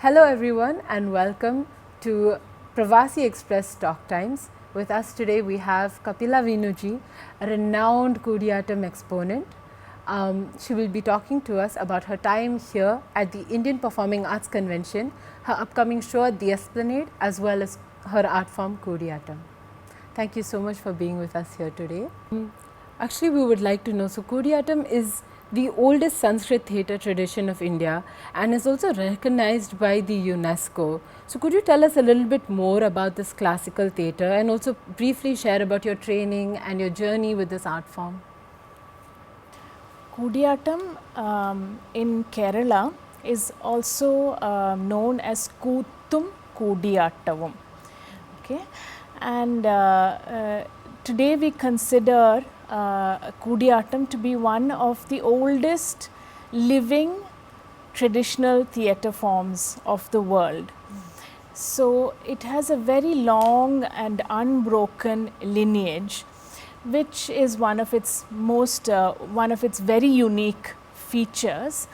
Hello everyone and welcome to PravasiExpress Talk Times. With us today we have Kapila Venu, a renowned Koodiyattam exponent. She will be talking to us about her time here at the Indian Performing Arts Convention, her upcoming show at the Esplanade, as well as her art form Koodiyattam. Thank you so much for being with us here today. Actually, we would like to know, so Koodiyattam is the oldest Sanskrit theatre tradition of India and is also recognized by the UNESCO. So could you tell us a little bit more about this classical theatre and also briefly share about your training and your journey with this art form? Koodiyattam in Kerala is also known as Koodiyattavam. Okay, and today we consider Koodiyattam to be one of the oldest living traditional theatre forms of the world. So it has a very long and unbroken lineage, which is one of its very unique features,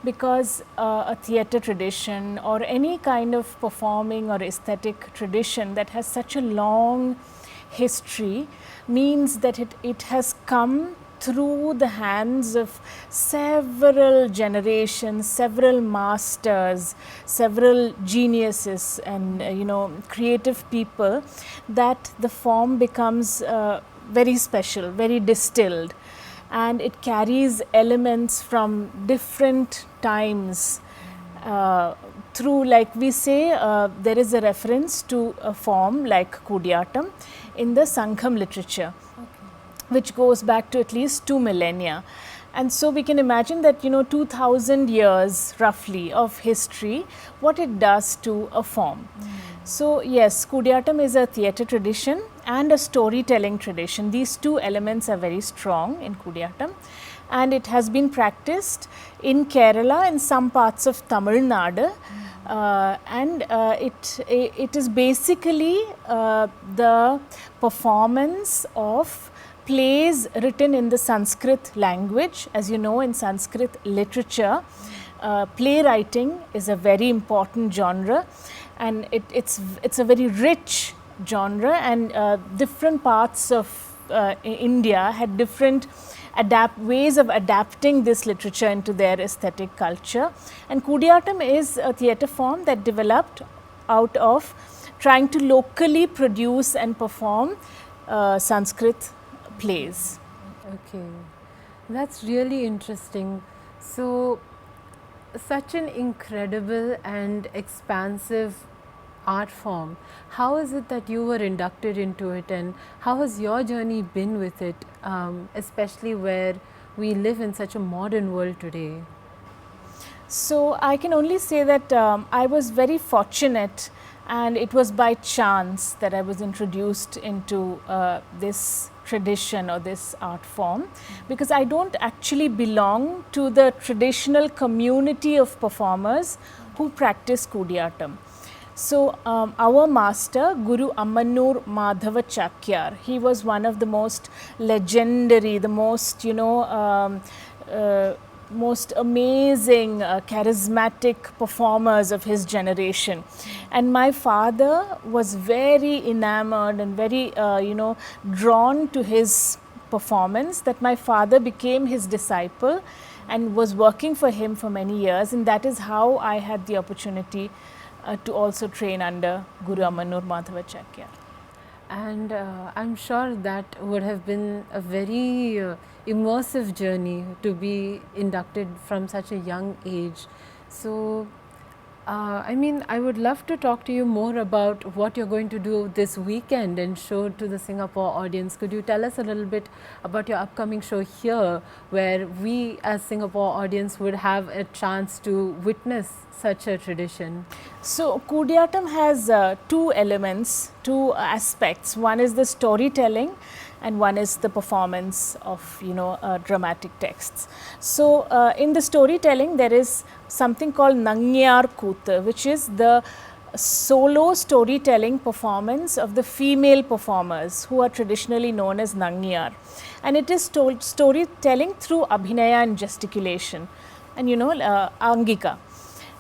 because a theatre tradition or any kind of performing or aesthetic tradition that has such a long history means that it has come through the hands of several generations, several masters, several geniuses and creative people, that the form becomes very special, very distilled, and it carries elements from different times. Through, like we say, there is a reference to a form like Koodiyattam in the Sangham literature, which goes back to at least 2 millennia. And so we can imagine that 2000 years roughly of history, what it does to a form. So yes, Koodiyattam is a theatre tradition and a storytelling tradition. These two elements are very strong in Koodiyattam, and it has been practiced in Kerala and some parts of Tamil Nadu. It is basically the performance of plays written in the Sanskrit language. As you know, in Sanskrit literature, playwriting is a very important genre, and it's a very rich genre, and different parts of India had different ways of adapting this literature into their aesthetic culture. And Koodiyattam is a theatre form that developed out of trying to locally produce and perform Sanskrit plays. Okay, that's really interesting. So, such an incredible and expansive art form. How is it that you were inducted into it, and how has your journey been with it, especially where we live in such a modern world today? So I can only say that I was very fortunate, and it was by chance that I was introduced into this tradition or this art form, because I don't actually belong to the traditional community of performers who practice Koodiyattam. So our master, Guru Ammanur Madhava Chakyar, he was one of the most legendary, the most most amazing, charismatic performers of his generation. And my father was very enamored and very drawn to his performance, that my father became his disciple and was working for him for many years, and that is how I had the opportunity to also train under Guru Ammanur Madhava Chakyar. And I'm sure that would have been a very immersive journey to be inducted from such a young age. So, I would love to talk to you more about what you're going to do this weekend and show to the Singapore audience. Could you tell us a little bit about your upcoming show here, where we as Singapore audience would have a chance to witness such a tradition? So Koodiyattam has two elements, two aspects. One is the storytelling, and one is the performance of dramatic texts. So in the storytelling, there is something called Nangyar Kooth, which is the solo storytelling performance of the female performers, who are traditionally known as Nangyar, and it is storytelling through abhinaya and gesticulation, and Angika.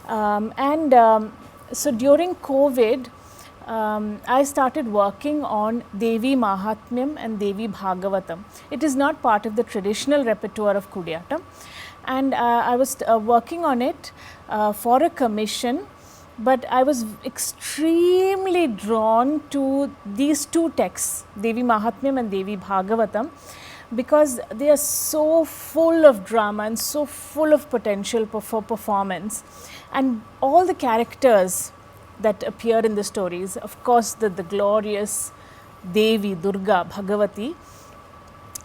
So during COVID, I started working on Devi Mahatmyam and Devi Bhagavatam. It is not part of the traditional repertoire of Koodiyattam, and I was working on it for a commission, but I was extremely drawn to these two texts, Devi Mahatmyam and Devi Bhagavatam, because they are so full of drama and so full of potential for performance, and all the characters that appear in the stories, of course the glorious Devi, Durga, Bhagavati,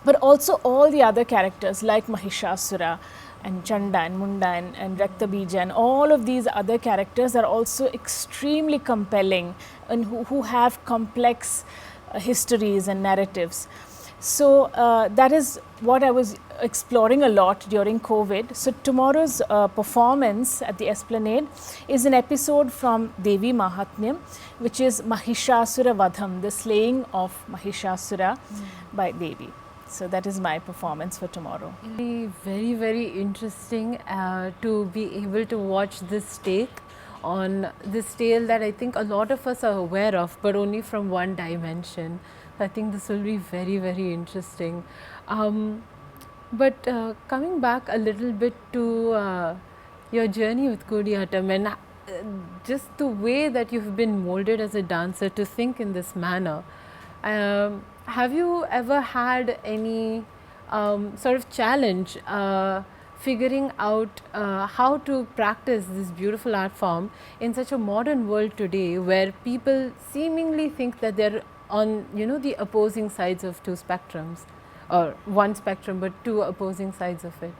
but also all the other characters like Mahishasura and Chanda and Munda and Raktabija, and all of these other characters are also extremely compelling and who have complex histories and narratives. So that is what I was exploring a lot during COVID. So tomorrow's performance at the Esplanade is an episode from Devi Mahatmyam, which is Mahishasuravadham, the slaying of Mahishasura by Devi. So that is my performance for tomorrow. Very, very interesting to be able to watch this take on this tale that I think a lot of us are aware of, but only from one dimension. I think this will be very, very interesting. But coming back a little bit to your journey with Koodiyattam and just the way that you've been molded as a dancer to think in this manner, have you ever had any sort of challenge figuring out how to practice this beautiful art form in such a modern world today, where people seemingly think that they're on, you know, the opposing sides of two spectrums, or one spectrum but two opposing sides of it?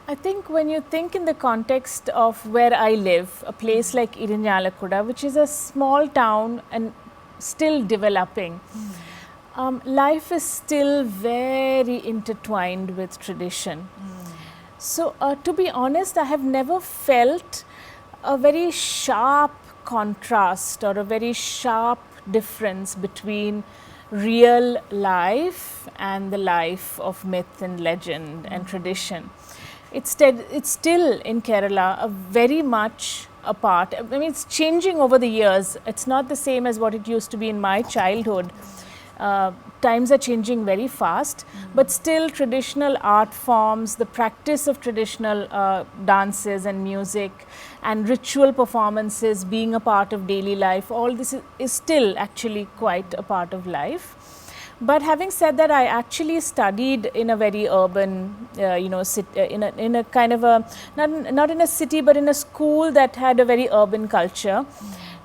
I think when you think in the context of where I live, a place like Irinjalakuda, which is a small town and still developing, life is still very intertwined with tradition. So to be honest, I have never felt a very sharp contrast or a very sharp difference between real life and the life of myth and legend and tradition. It's still in Kerala very much a part. I mean, it's changing over the years. It's not the same as what it used to be in my childhood. Times are changing very fast, but still traditional art forms, the practice of traditional dances and music and ritual performances being a part of daily life, all this is still actually quite a part of life. But having said that, I actually studied in a very urban, in a kind of a, not in a city, but in a school that had a very urban culture.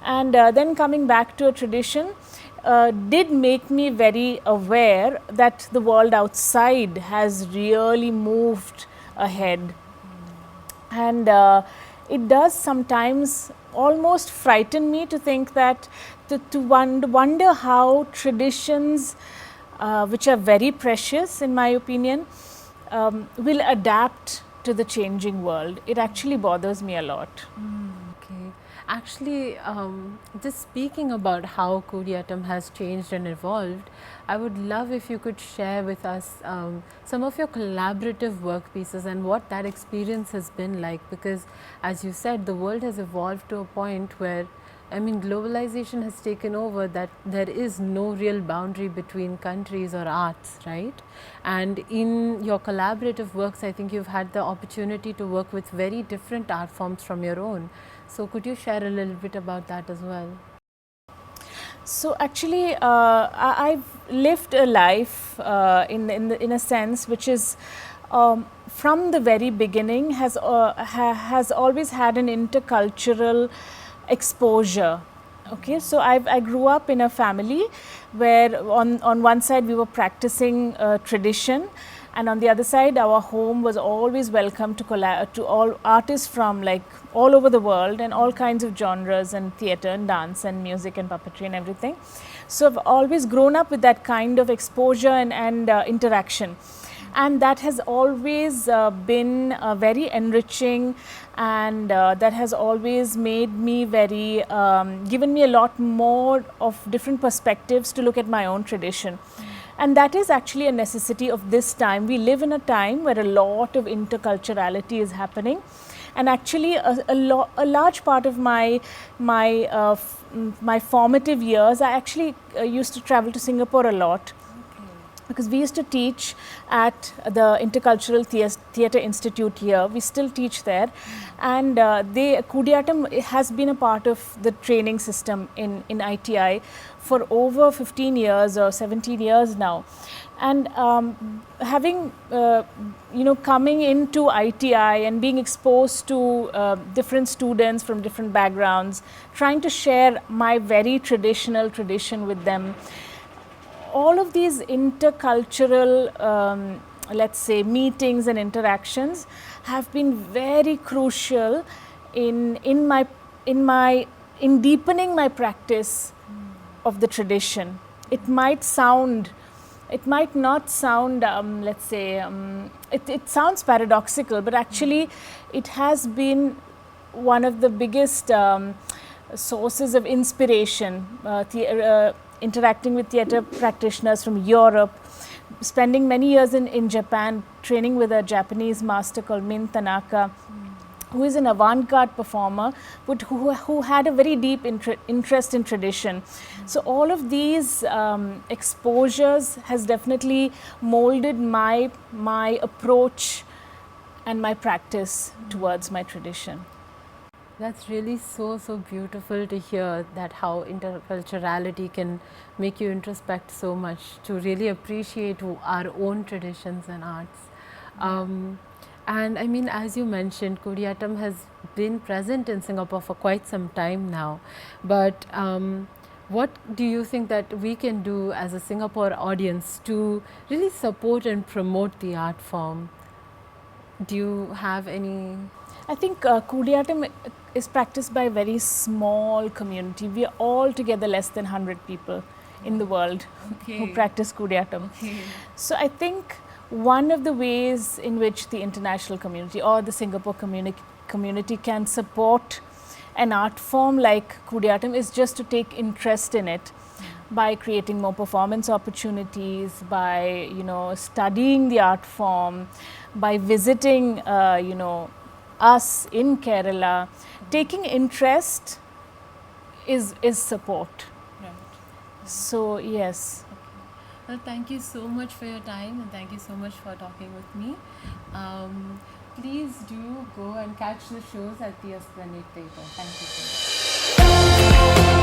And then coming back to a tradition, did make me very aware that the world outside has really moved ahead. And it does sometimes almost frighten me to think that, to wonder how traditions, which are very precious in my opinion, will adapt to the changing world. It actually bothers me a lot. Okay. Actually, just speaking about how Koodiyattam has changed and evolved, I would love if you could share with us some of your collaborative work pieces and what that experience has been like, because as you said, the world has evolved to a point where, I mean, globalization has taken over, that there is no real boundary between countries or arts, right? And in your collaborative works, I think you've had the opportunity to work with very different art forms from your own. So could you share a little bit about that as well? So actually, I've lived a life in a sense which is from the very beginning has always had an intercultural exposure. Okay, so I grew up in a family where on one side we were practicing tradition, and on the other side our home was always welcome to all artists from like all over the world and all kinds of genres and theatre and dance and music and puppetry and everything. So I've always grown up with that kind of exposure and interaction. And that has always been very enriching, and that has always made me very, given me a lot more of different perspectives to look at my own tradition. And that is actually a necessity of this time. We live in a time where a lot of interculturality is happening, and actually a large part of my formative years, I actually used to travel to Singapore a lot. Because we used to teach at the Intercultural Theatre Institute here. We still teach there, and Koodiyattam has been a part of the training system in ITI for over 15 years or 17 years now. And having coming into ITI and being exposed to different students from different backgrounds, trying to share my very traditional tradition with them. All of these intercultural, let's say, meetings and interactions have been very crucial in deepening my practice of the tradition. It might not sound, let's say, it sounds paradoxical, but actually it has been one of the biggest sources of inspiration. Interacting with theatre practitioners from Europe, spending many years in Japan, training with a Japanese master called Min Tanaka, who is an avant-garde performer, but who had a very deep interest in tradition. So all of these exposures has definitely molded my approach and my practice towards my tradition. That's really so beautiful to hear, that how interculturality can make you introspect so much to really appreciate our own traditions and arts. And I mean, as you mentioned, Koodiyattam has been present in Singapore for quite some time now. But what do you think that we can do as a Singapore audience to really support and promote the art form? Do you have any? I think Koodiyattam is practiced by a very small community. We are all together less than 100 people in the world who practice Koodiyattam. So I think one of the ways in which the international community or the Singapore community can support an art form like Koodiyattam is just to take interest in it by creating more performance opportunities, by studying the art form, by visiting us in Kerala. Taking interest is support. Right. So yes. Okay. Well, thank you so much for your time, and thank you so much for talking with me. Please do go and catch the shows at the Esplanade Theatre. Thank you so much.